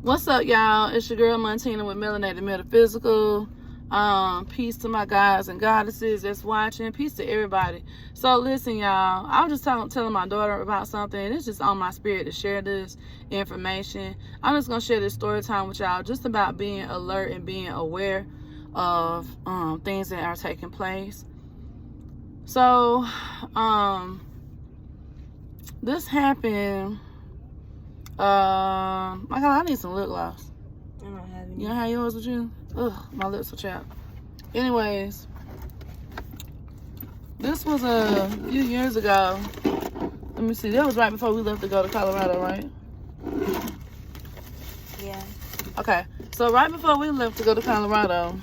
What's up, y'all? It's your girl Montina with Melanated Metaphysical. Peace to my guys and goddesses that's watching. Peace to everybody. So listen, y'all. I was just telling my daughter about something. It's just on my spirit to share this information. I'm just gonna share this story time with y'all, just about being alert and being aware of things that are taking place. So, this happened. My God, I need some lip gloss. I don't have any. You don't have yours with you? Ugh, my lips are chapped. Anyways, this was a few years ago. Let me see. That was right before we left to go to Colorado, right? Yeah. Okay. So right before we left to go to Colorado,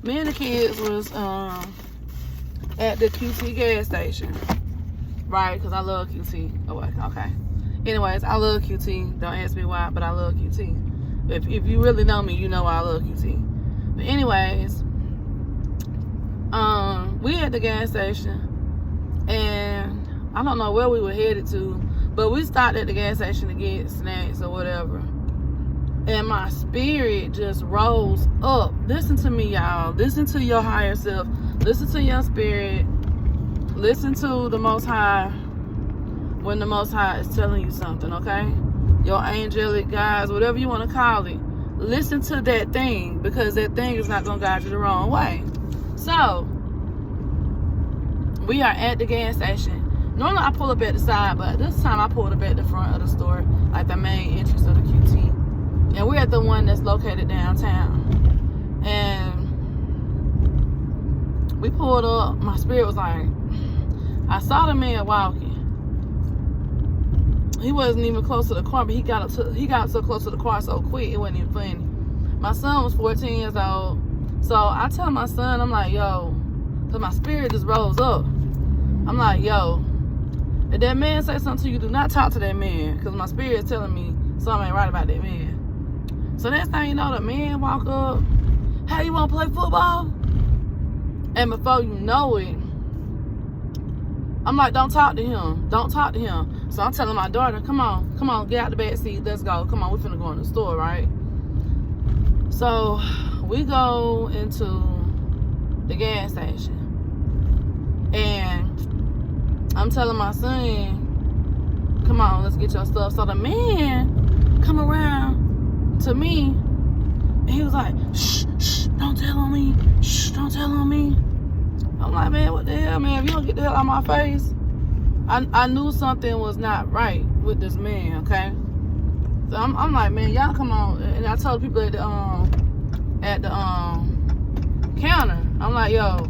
me and the kids was at the QT gas station, right? Because I love QT. Oh, okay. Anyways, I love QT. Don't ask me why, but I love QT. If you really know me, you know I love QT. But anyways, we at the gas station, and I don't know where we were headed to, but we stopped at the gas station to get snacks or whatever. And my spirit just rose up. Listen to me, y'all. Listen to your higher self. Listen to your spirit. Listen to the Most High when the Most High is telling you something, okay? Your angelic guides, whatever you want to call it. Listen to that thing, because that thing is not going to guide you the wrong way. So, we are at the gas station. Normally I pull up at the side, but this time I pulled up at the front of the store, like the main entrance of the QT. And we're at the one that's located downtown. And we pulled up. My spirit was like, I saw the man walking. He wasn't even close to the car, but he got so close to the car so quick, it wasn't even funny. My son was 14 years old. So I tell my son, I'm like, yo, because my spirit just rose up. I'm like, yo, if that man say something to you, do not talk to that man, because my spirit is telling me something ain't right about that man. So next thing you know, the man walk up, hey, you want to play football? And before you know it, I'm like, don't talk to him. Don't talk to him. So I'm telling my daughter, come on, get out the back seat. Let's go. Come on, we're finna go in the store, right? So we go into the gas station. And I'm telling my son, come on, let's get your stuff. So the man come around to me, and he was like, shh, don't tell on me. Shh, don't tell on me. I'm like, man, what the hell, man? If you don't get the hell out of my face. I knew something was not right with this man, okay? So I'm like, man, y'all come on. And I told people at the counter, I'm like, yo,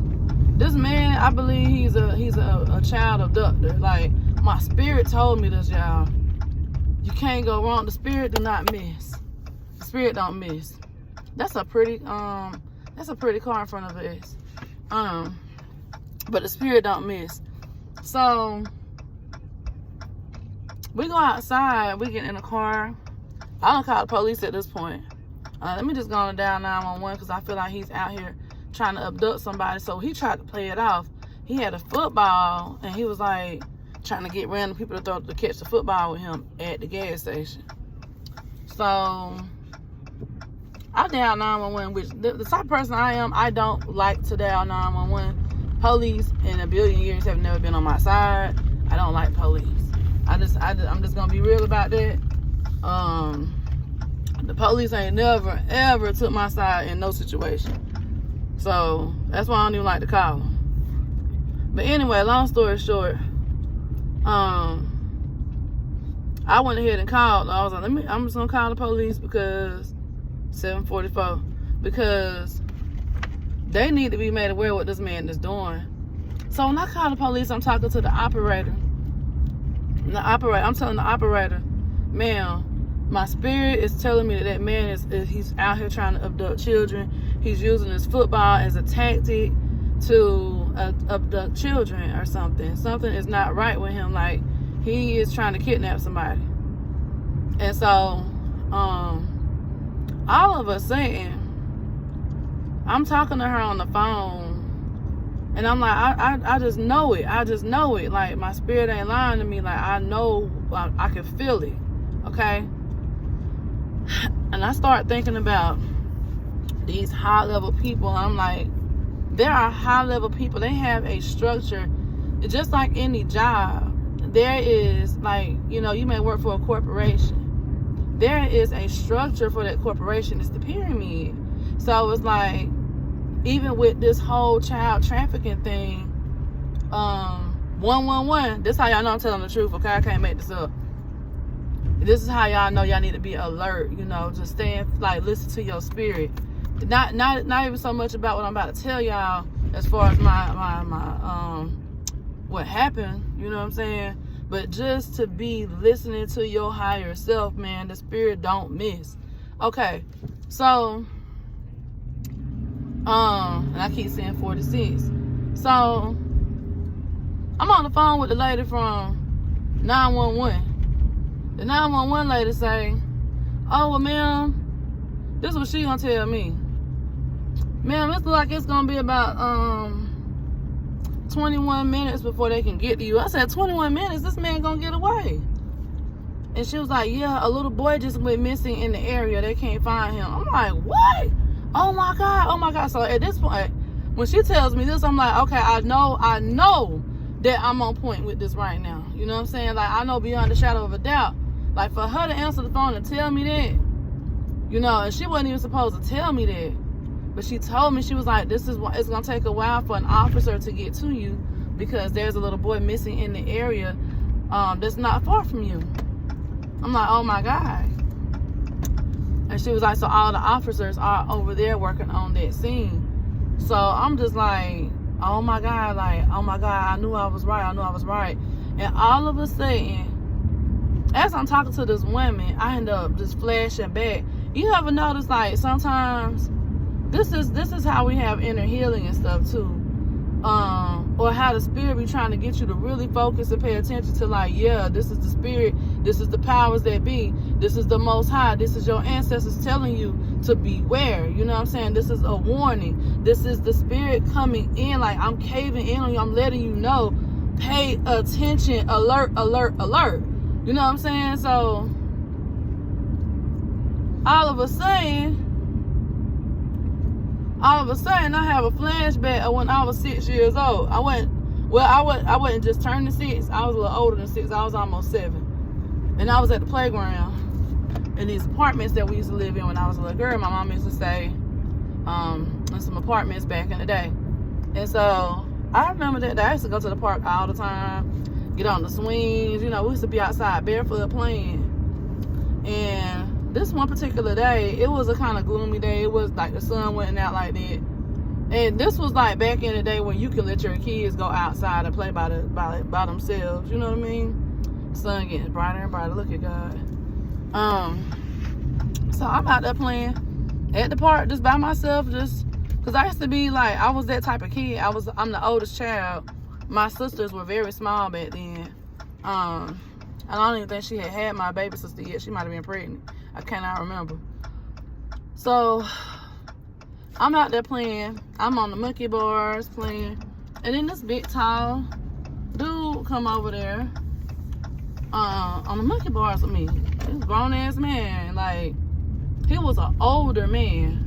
this man, I believe he's a child abductor. Like, my spirit told me this, y'all. You can't go wrong. The spirit do not miss. The spirit don't miss. That's a pretty car in front of us. But the spirit don't miss. So we go outside, we get in the car. I don't call the police at this point. Let me just go on down 911, because I feel like he's out here trying to abduct somebody. So he tried to play it off. He had a football, and he was like trying to get random people to catch the football with him at the gas station. So I dial 911, which the type of person I am, I don't like to dial 911. Police in a billion years have never been on my side. I don't like police. I'm just gonna be real about that. The police ain't never ever took my side in no situation. So that's why I don't even like to call them. But anyway, long story short, I went ahead and called. I was like, I'm just gonna call the police, because 7:44, because they need to be made aware of what this man is doing. So when I call the police, I'm talking to the operator. I'm telling the operator, ma'am, my spirit is telling me that man he's out here trying to abduct children. He's using his football as a tactic to abduct children or something. Something is not right with him. Like, he is trying to kidnap somebody. And so, all of a sudden, I'm talking to her on the phone, and I'm like, I just know it. I just know it. Like, my spirit ain't lying to me. Like, I know, I can feel it. Okay? And I start thinking about these high level people. I'm like, there are high level people. They have a structure. Just like any job, there is, like, you know, you may work for a corporation. There is a structure for that corporation. It's the pyramid. So it's like, even with this whole child trafficking thing, 111, this is how y'all know I'm telling the truth, okay? I can't make this up. This is how y'all know y'all need to be alert, you know, just stand, like, listen to your spirit. Not even so much about what I'm about to tell y'all as far as my what happened, you know what I'm saying? But just to be listening to your higher self, man. The spirit don't miss. Okay, so and I keep saying 46. So I'm on the phone with the lady from 911. The 911 lady say, "Oh, well, ma'am, this is what she gonna tell me. Ma'am, it looks like it's gonna be about 21 minutes before they can get to you." I said, 21 minutes? This man gonna get away? And she was like, "Yeah, a little boy just went missing in the area. They can't find him." I'm like, what? Oh my God. So at this point, when she tells me this, I'm like, okay, I know that I'm on point with this right now. You know what I'm saying? Like, I know beyond a shadow of a doubt. Like, for her to answer the phone and tell me that, you know, and she wasn't even supposed to tell me that. But she told me, she was like, this is what it's going to take a while for an officer to get to you because there's a little boy missing in the area that's not far from you. I'm like, oh my God. And she was like, so all the officers are over there working on that scene. So I'm just like, oh my God, I knew I was right. And all of a sudden, as I'm talking to this woman, I end up just flashing back. You ever notice, like, sometimes this is how we have inner healing and stuff too, or how the spirit be trying to get you to really focus and pay attention to, like, yeah, this is the spirit, this is the powers that be, this is the Most High, this is your ancestors telling you to beware. You know what I'm saying? This is a warning. This is the spirit coming in, like, I'm caving in on you. I'm letting you know, pay attention, alert. You know what I'm saying? So all of a sudden, I have a flashback of when I was 6 years old. I wasn't just turning 6. I was a little older than 6. I was almost 7. And I was at the playground in these apartments that we used to live in when I was a little girl. My mom used to stay in some apartments back in the day. And so I remember that I used to go to the park all the time, get on the swings. You know, we used to be outside barefoot playing. And this one particular day, it was a kind of gloomy day. It was like the sun wasn't out like that. And this was like back in the day when you could let your kids go outside and play by themselves. You know what I mean? Sun getting brighter and brighter. Look at God. So I'm out there playing at the park just by myself, just because I used to be like, I was that type of kid. I'm the oldest child. My sisters were very small back then. I don't even think she had my baby sister yet. She might have been pregnant. I cannot remember. So I'm out there playing. I'm on the monkey bars playing. And then this big tall dude come over there on the monkey bars with me. This grown ass man. Like, he was an older man.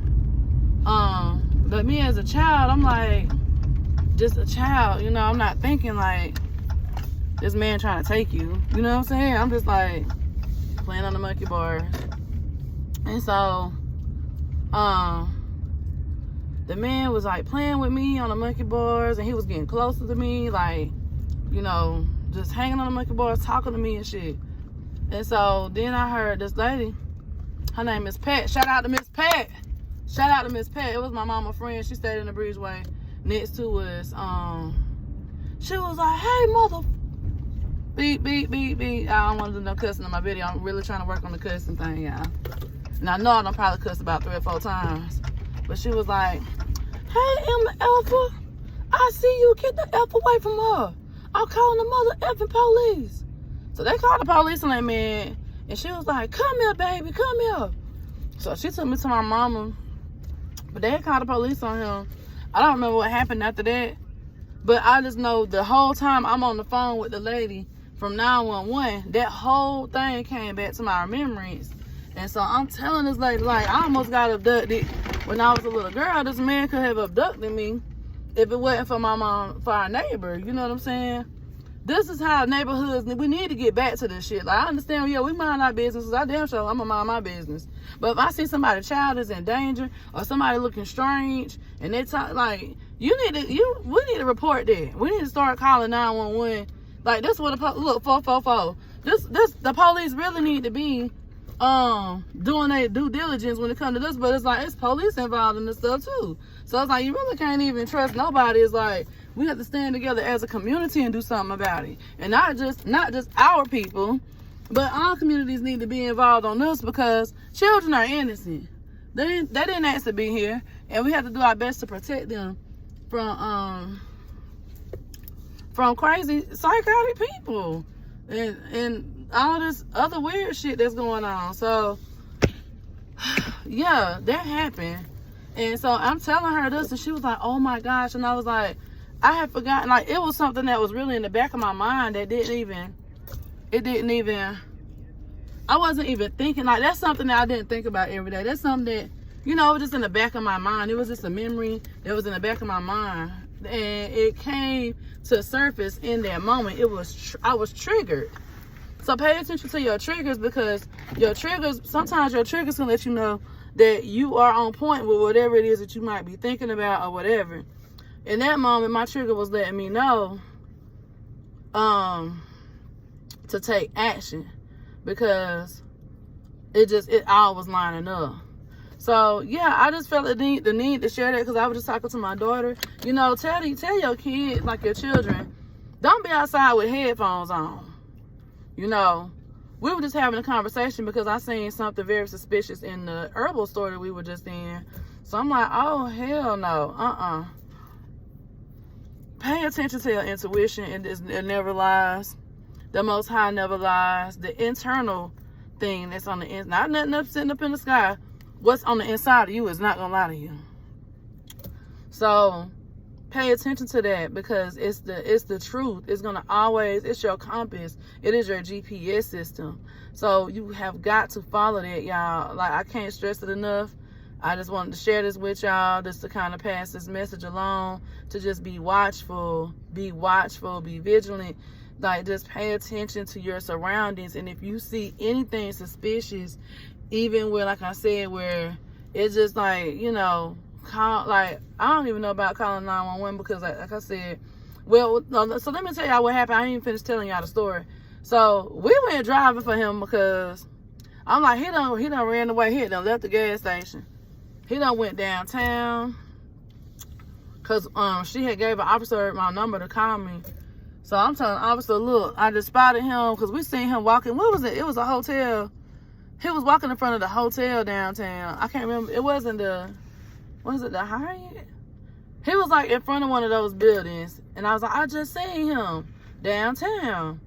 But me as a child, I'm like, just a child, you know. I'm not thinking like this man trying to take you. You know what I'm saying? I'm just like playing on the monkey bars. And so, the man was like playing with me on the monkey bars, and he was getting closer to me, like, you know, just hanging on the monkey bars, talking to me and shit. And so then I heard this lady, her name is Pat. Shout out to Miss Pat. It was my mama friend. She stayed in the breezeway next to us. She was like, "Hey, mother." Beep, beep, beep, beep. I don't want to do no cussing in my video. I'm really trying to work on the cussing thing, y'all. And I know I done probably cussed about 3 or 4 times. But she was like, "Hey, Emma Alpha, I see you. Get the F away from her. I'm calling the mother effing police." So they called the police on that man. And she was like, "Come here, baby. Come here." So she took me to my mama. But they had called the police on him. I don't remember what happened after that. But I just know the whole time I'm on the phone with the lady from 911, that whole thing came back to my remembrance. And so I'm telling this lady, like, I almost got abducted when I was a little girl. This man could have abducted me if it wasn't for my mom, for our neighbor. You know what I'm saying? This is how neighborhoods, we need to get back to this shit. Like, I understand, yeah, we mind our business. I damn sure I'm gonna mind my business. But if I see somebody's child is in danger or somebody looking strange and they talk, like, we need to report that. We need to start calling 911. Like, this is what look, 444. The police really need to be doing their due diligence when it comes to this, but it's like, it's police involved in this stuff too. So it's like, you really can't even trust nobody. It's like, we have to stand together as a community and do something about it. And not just our people, but all communities need to be involved on this, because children are innocent. They didn't ask to be here, and we have to do our best to protect them from crazy psychotic people and all this other weird shit that's going on. So yeah, that happened. And so I'm telling her this, and she was like, oh my gosh. And I was like, I had forgotten. Like, it was something that was really in the back of my mind that I wasn't even thinking. Like, that's something that I didn't think about every day. That's something that, it was just in the back of my mind. It was just a memory that was in the back of my mind. And it came to surface in that moment. I was triggered. So pay attention to your triggers, because sometimes your triggers can let you know that you are on point with whatever it is that you might be thinking about or whatever. In that moment, my trigger was letting me know to take action, because it all was lining up. So yeah, I just felt the need to share that, because I was just talking to my daughter. Tell your kids, like your children, don't be outside with headphones on. We were just having a conversation because I seen something very suspicious in the herbal store that we were just in. So I'm like, oh hell no, Pay attention to your intuition. It never lies. The Most High never lies. The internal thing that's on the inside, not nothing up sitting up in the sky. What's on the inside of you is not gonna lie to you. So pay attention to that, because it's the truth. It's gonna always, it's your compass. It is your GPS system. So you have got to follow that, y'all. Like, I can't stress it enough. I just wanted to share this with y'all, just to kind of pass this message along, to just be watchful, be vigilant. Like, just pay attention to your surroundings. And if you see anything suspicious, even where, like I said, where it's just like, I don't even know about calling 911, because like I said, so let me tell y'all what happened. I ain't even finished telling y'all the story. So we went driving for him, because I'm like, he done ran away. He done left the gas station. He done went downtown, because she had gave an officer my number to call me. So I'm telling the officer, look, I just spotted him, because we seen him walking. What was it? It was a hotel. He was walking in front of the hotel downtown. I can't remember. It wasn't was it the Hyatt? He was like in front of one of those buildings. And I was like, I just seen him downtown.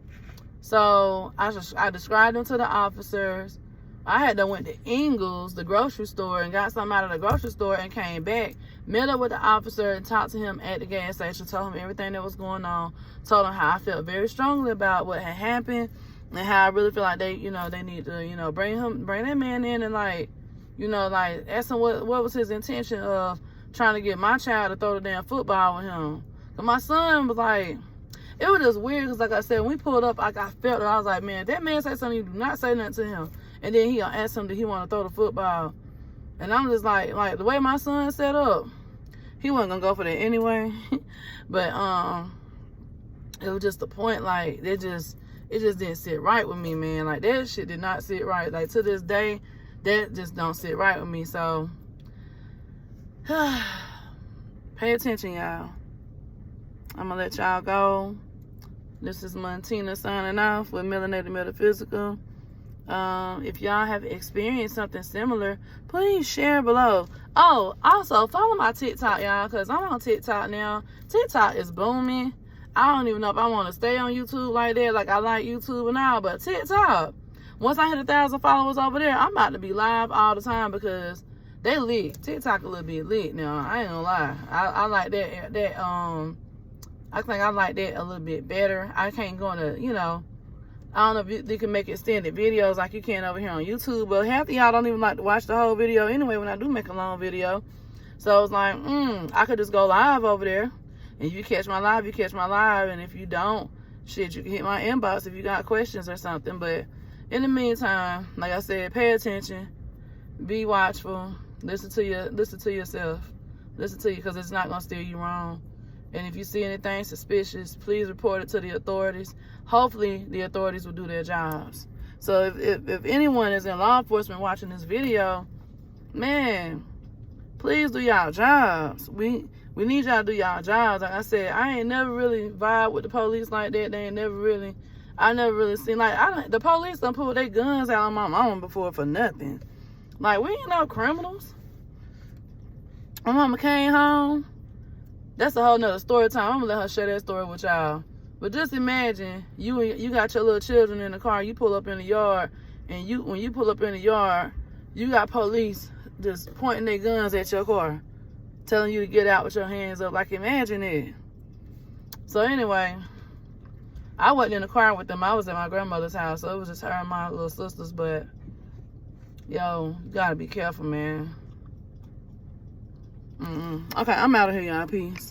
So I described him to the officers. I had to went to Ingles, the grocery store, and got something out of the grocery store and came back, met up with the officer and talked to him at the gas station, told him everything that was going on, told him how I felt very strongly about what had happened, and how I really feel like they need to, bring that man in and like ask him what was his intention of trying to get my child to throw the damn football with him. But my son was like, it was just weird, because like I said, when we pulled up, like I felt it. I was like, man, that man said something, you do not say nothing to him. And then he asked him, did he want to throw the football? And I'm just like the way my son set up, he wasn't gonna go for that anyway. But it was just the point, like it just didn't sit right with me, man. Like, that shit did not sit right. Like, to this day, that just don't sit right with me. So pay attention, y'all. I'm gonna let y'all go. This is Montina signing off with Melanated Metaphysical. If y'all have experienced something similar, please share below. Oh, also follow my TikTok, y'all, because I'm on TikTok now. TikTok is booming. I don't even know if I want to stay on YouTube like that. Like, I like YouTube and all, but TikTok, once I hit 1,000 followers over there, I'm about to be live all the time, because they lit. TikTok a little bit lit now. I ain't gonna lie. I like that. I think I like that a little bit better. I can't go into, I don't know if they can make extended videos like you can over here on YouTube, but half of y'all don't even like to watch the whole video anyway when I do make a long video. So it's like, I could just go live over there. And if you catch my live, you catch my live. And if you don't, shit, you can hit my inbox if you got questions or something. But in the meantime, like I said, pay attention, be watchful, listen to yourself, listen to you, because it's not gonna steer you wrong. And if you see anything suspicious, please report it to the authorities. Hopefully, the authorities will do their jobs. So if anyone is in law enforcement watching this video, man, please do y'all jobs. We need y'all to do y'all jobs. Like I said, I ain't never really vibe with the police like that. I never really seen, like, the police done pull their guns out on my mama before for nothing. Like, we ain't no criminals. My mama came home. That's a whole nother story time. I'm gonna let her share that story with y'all. But just imagine, you got your little children in the car, you pull up in the yard, and when you pull up in the yard, you got police just pointing their guns at your car, telling you to get out with your hands up. Like, imagine it. So anyway, I wasn't in the car with them. I was at my grandmother's house, so it was just her and my little sisters. But yo, you gotta be careful, man. Okay, I'm out of here, y'all. Peace.